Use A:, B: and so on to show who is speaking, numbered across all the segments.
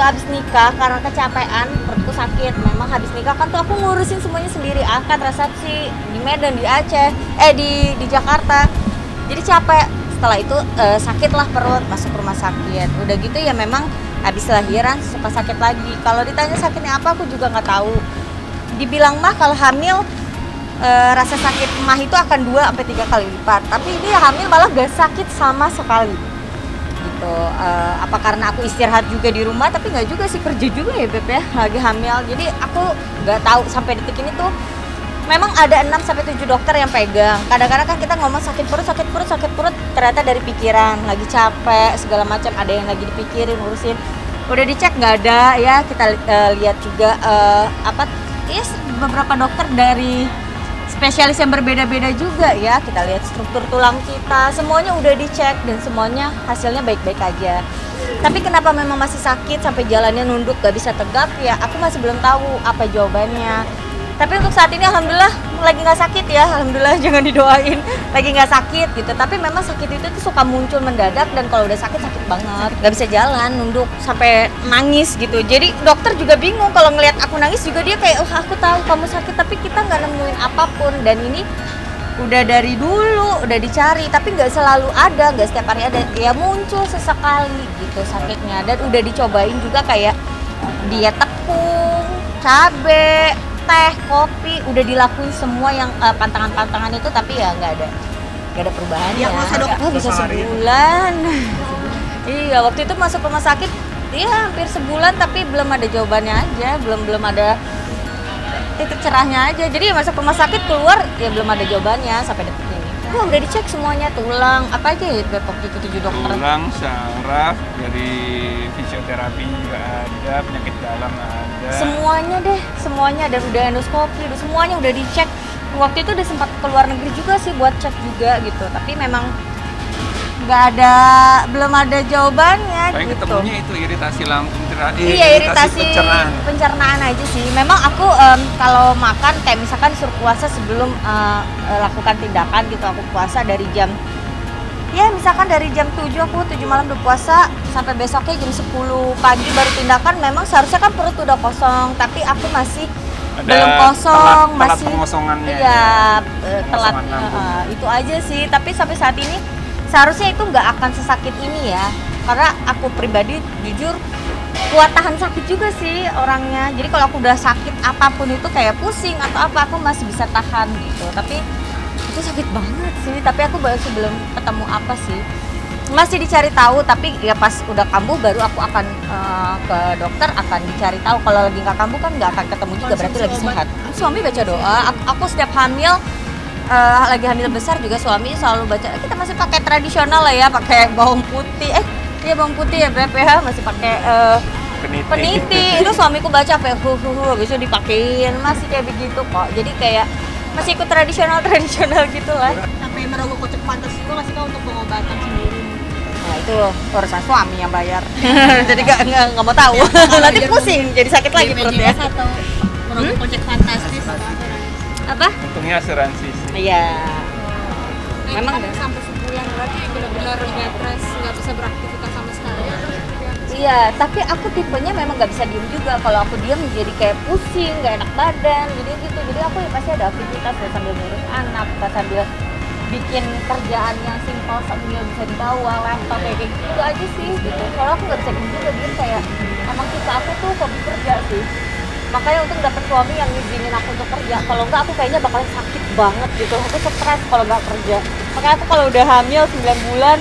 A: habis nikah karena kecapean, perutku sakit. Memang habis nikah kan tuh aku ngurusin semuanya sendiri, angkat resepsi di Medan, di Aceh, di Jakarta. Jadi capek. Setelah itu sakitlah perut, masuk rumah sakit. Udah gitu ya memang habis lahiran suka sakit lagi. Kalau ditanya sakitnya apa aku juga nggak tahu. Dibilang mah kalau hamil rasa sakit mah itu akan 2-3 kali lipat. Tapi ini hamil malah gak sakit sama sekali. Gitu. Apa karena aku istirahat juga di rumah, tapi nggak juga sih, kerja juga ya Beb ya, lagi hamil. Jadi aku nggak tahu sampai detik ini tuh memang ada 6-7 dokter yang pegang. Kadang-kadang kan kita ngomong sakit perut, ternyata dari pikiran, lagi capek, segala macam, ada yang lagi dipikirin, urusin. Udah dicek nggak ada ya, kita lihat juga beberapa dokter dari spesialis yang berbeda-beda juga ya. Kita lihat struktur tulang kita, semuanya udah dicek dan semuanya hasilnya baik-baik aja. Tapi kenapa memang masih sakit sampai jalannya nunduk, gak bisa tegap ya, aku masih belum tahu apa jawabannya. Tapi untuk saat ini alhamdulillah lagi nggak sakit ya, alhamdulillah, jangan didoain lagi nggak sakit gitu. Tapi memang sakit itu tuh suka muncul mendadak dan kalau udah sakit banget, nggak bisa jalan, nunduk sampai nangis gitu. Jadi dokter juga bingung kalau ngelihat aku nangis juga, dia kayak aku tahu kamu sakit tapi kita nggak nemuin apapun. Dan ini udah dari dulu udah dicari tapi nggak selalu ada, nggak setiap hari ada, ya muncul sesekali gitu sakitnya. Dan udah dicobain juga kayak diet tepung, cabe, teh, kopi, udah dilakuin semua yang pantangan-pantangan itu, tapi ya nggak ada perubahan ya. Bisa sebulan. Iya, waktu itu masuk rumah sakit, iya hampir sebulan tapi belum ada jawabannya aja, belum ada titik cerahnya aja. Jadi masuk rumah sakit keluar ya belum ada jawabannya sampai detik ini. Udah dicek semuanya, tulang, apa aja ya waktu itu 7 dokter.
B: Tulang, saraf, dari fisioterapi juga ada, penyakit dalam ada.
A: Semuanya, dan udah endoskopi, semuanya udah dicek. Waktu itu udah sempat keluar negeri juga sih buat cek juga gitu. Tapi memang belum ada jawabannya.
B: Paling
A: gitu.
B: Ketemunya itu iritasi lambung,
A: iya, iritasi pencernaan aja sih. Memang aku kalau makan kayak misalkan disuruh puasa sebelum lakukan tindakan gitu, aku puasa dari jam misalkan dari jam 7 malam udah puasa sampai besoknya jam 10 pagi baru tindakan. Memang seharusnya kan perut udah kosong, tapi aku masih belum kosong,
B: telat
A: masih
B: pengosongannya.
A: Iya, telat. Itu aja sih. Tapi sampai saat ini seharusnya itu nggak akan sesakit ini ya, karena aku pribadi jujur kuat tahan sakit juga sih orangnya. Jadi kalau aku udah sakit apapun itu kayak pusing atau apa, aku masih bisa tahan gitu. Tapi itu sakit banget sih, tapi aku masih belum ketemu apa sih, masih dicari tahu. Tapi ya pas udah kambuh baru aku akan ke dokter, akan dicari tahu. Kalau lagi nggak kambuh kan nggak akan ketemu juga, berarti lagi sehat. Suami baca doa, aku setiap hamil lagi hamil besar juga suami selalu baca. Kita masih pakai tradisional lah ya, pakai bawang putih. Bawang putih ya Beb ya, masih pakai peniti. Itu suamiku baca apa habis itu dipakein, masih kayak begitu kok. Jadi kayak masih ikut tradisional gitu lah.
C: Sampai merogoh kocek pantas juga nggak sih Kak untuk pengobatan sendiri?
A: Nah itu urusan suami yang bayar. Jadi nggak mau tahu. Nanti pusing, jadi sakit lagi perutnya.
C: Atau merogoh kocek fantastis atau
A: Apa?
B: Untungnya asuransi.
A: Iya. Memang
C: kan sampai sebulan berarti benar-benar bed rest, nggak bisa beraktivitas sama sekali.
A: Iya, tapi aku tipenya memang nggak bisa diem juga. Kalau aku diem jadi kayak pusing, nggak enak badan, jadi gitu. Jadi aku ya pasti ada aktivitas, ya sambil ngurus anak, sambil bikin kerjaan yang simpel sambil bisa dibawa, laptop kayak gitu aja sih. Gitu. Kalau aku nggak bisa diem juga, dia kayak emang suka aku tuh hobi kerja sih. Makanya untuk dapet suami yang ngizinin aku untuk kerja. Kalau enggak aku kayaknya bakal sakit banget gitu. Aku stres kalau nggak kerja. Makanya aku kalau udah hamil 9 bulan,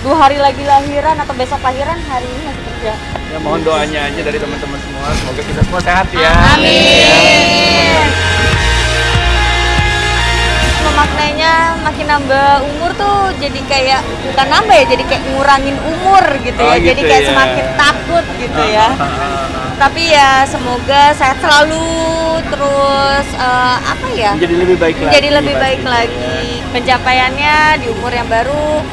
A: 2 hari lagi lahiran atau besok lahiran, hari ini masih kerja.
B: Ya mohon doanya aja dari teman-teman semua, semoga kita semua sehat ya.
A: Amin. Maknanya makin nambah umur tuh jadi kayak bukan nambah ya, jadi kayak ngurangin umur gitu ya. Jadi kayak semakin takut gitu ya. Tapi ya semoga sehat selalu, terus
B: menjadi lebih baik lagi.
A: Menjadi lebih baik lagi. Pencapaiannya di umur yang baru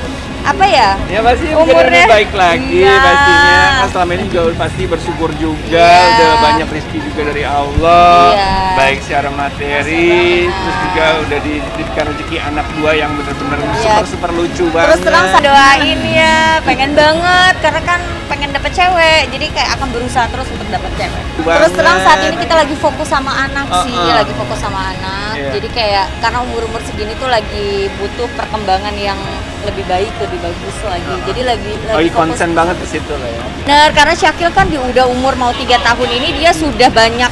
A: apa ya?
B: Ya pasti menjadi
A: Umurnya.
B: lebih baik lagi
A: Iya.
B: pastinya. Kan selama ini juga pasti bersyukur juga,
A: Iya.
B: udah banyak rezeki juga dari Allah.
A: Iya.
B: Baik secara materi, terus juga udah diberikan rezeki anak dua yang benar-benar
A: Iya.
B: super lucu banget.
A: Terus terang saya doain ya, pengen banget karena kan pengen dapet cewek, jadi kayak akan berusaha terus untuk dapet cewek. Terus terang saat ini kita lagi fokus sama anak sih, lagi fokus sama anak.
B: Iya.
A: Jadi kayak karena umur-umur segini tuh lagi butuh perkembangan yang lebih baik, lebih bagus lagi. Jadi lagi fokus.
B: konsen banget ke situ lah ya.
A: Benar, karena Syakil kan di udah umur mau 3 tahun ini dia sudah banyak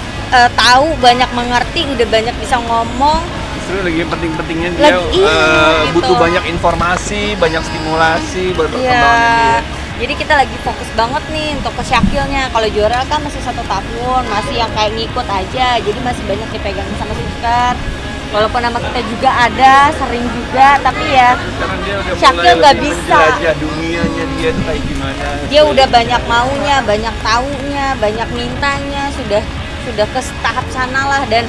A: tahu, banyak mengerti, udah banyak bisa ngomong.
B: Justru lagi penting-pentingnya dia
A: Gitu.
B: butuh banyak informasi, banyak stimulasi buat perkembangannya dia.
A: Iya. Jadi kita lagi fokus banget nih untuk ke Syakilnya. Kalau Jorel kan masih 1 tahun, masih yang kayak ngikut aja. Jadi masih banyak dipegang sama Siskar. Walaupun nama kita juga ada, sering juga, tapi ya
B: Karena dia udah
A: Syakil
B: mulai
A: nggak
B: lebih
A: bisa.
B: menjelajah dunianya dia tuh kayak gimana.
A: dia udah banyak maunya, banyak taunya, banyak mintanya, sudah ke tahap sana lah. Dan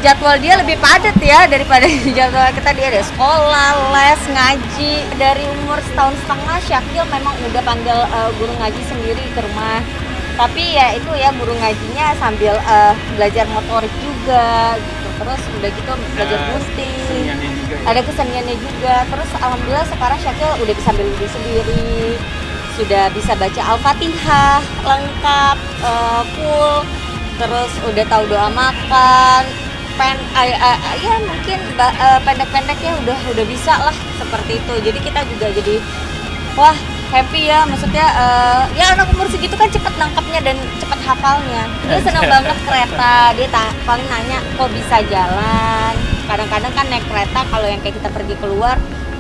A: jadwal dia lebih padat ya daripada jadwal kita. Dia ada sekolah, les, ngaji. Dari umur 1,5 tahun Syakil memang udah panggil guru ngaji sendiri ke rumah. Tapi ya itu ya, guru ngajinya sambil belajar motorik juga gitu. Terus udah gitu belajar gunting,
B: Keseniannya juga ya.
A: ada keseniannya juga. Terus alhamdulillah sekarang Syakil udah bisa ambil wudhu sendiri, sudah bisa baca Al-Fatihah lengkap, full. Terus udah tahu doa makan, ya mungkin pendek-pendeknya udah bisa lah seperti itu. Jadi kita juga jadi wah happy ya, maksudnya ya anak umur segitu kan cepet nangkapnya dan cepet hafalnya. Dia senang banget kereta, dia paling nanya kok bisa jalan. Kadang-kadang kan naik kereta kalau yang kayak kita pergi keluar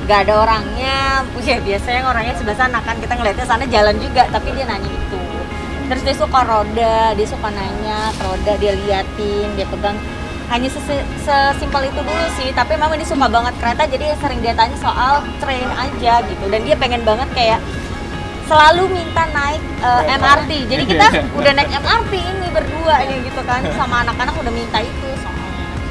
A: gak ada orangnya, ya biasanya orangnya sebelah sana kan, kita ngeliatnya sana jalan juga, tapi dia nanya itu. Terus dia suka roda, dia suka nanya ke roda, dia liatin, dia pegang. Hanya sesimpel itu dulu sih, tapi memang dia suka banget kereta, jadi sering dia tanya soal train aja gitu. Dan dia pengen banget kayak selalu minta naik MRT. Jadi kita udah naik MRT ini berdua nih gitu kan, sama anak-anak udah minta itu soalnya.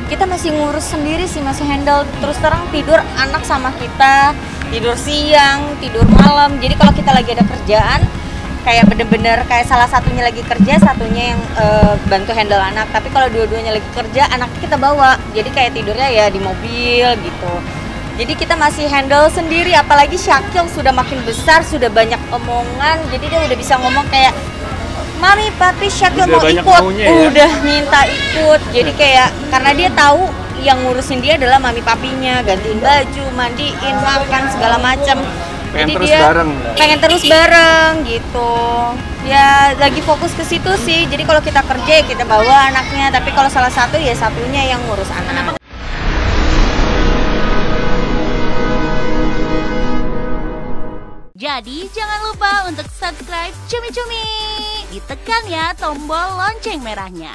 A: Kita masih ngurus sendiri sih, masih handle. Terus terang tidur anak sama kita, tidur siang, tidur malam. Jadi kalau kita lagi ada kerjaan, kayak bener-bener kayak salah satunya lagi kerja, satunya yang bantu handle anak. Tapi kalau dua-duanya lagi kerja, anaknya kita bawa. Jadi kayak tidurnya ya di mobil gitu. Jadi kita masih handle sendiri, apalagi Syakil sudah makin besar, sudah banyak omongan. Jadi dia udah bisa ngomong kayak, Mami, Papi, Syakil
B: Udah
A: mau
B: banyak
A: ikut,
B: maunya ya?
A: udah minta ikut. Jadi kayak karena dia tahu yang ngurusin dia adalah mami papinya, gantiin baju, mandiin, makan segala macam.
B: Pengen
A: Jadi
B: terus
A: dia
B: bareng.
A: pengen terus bareng gitu. Ya lagi fokus ke situ sih. Jadi kalau kita kerja ya kita bawa anaknya, tapi kalau salah satu ya satunya yang ngurus anak.
D: Jadi jangan lupa untuk subscribe Cumi Cumi. Ditekan ya tombol lonceng merahnya.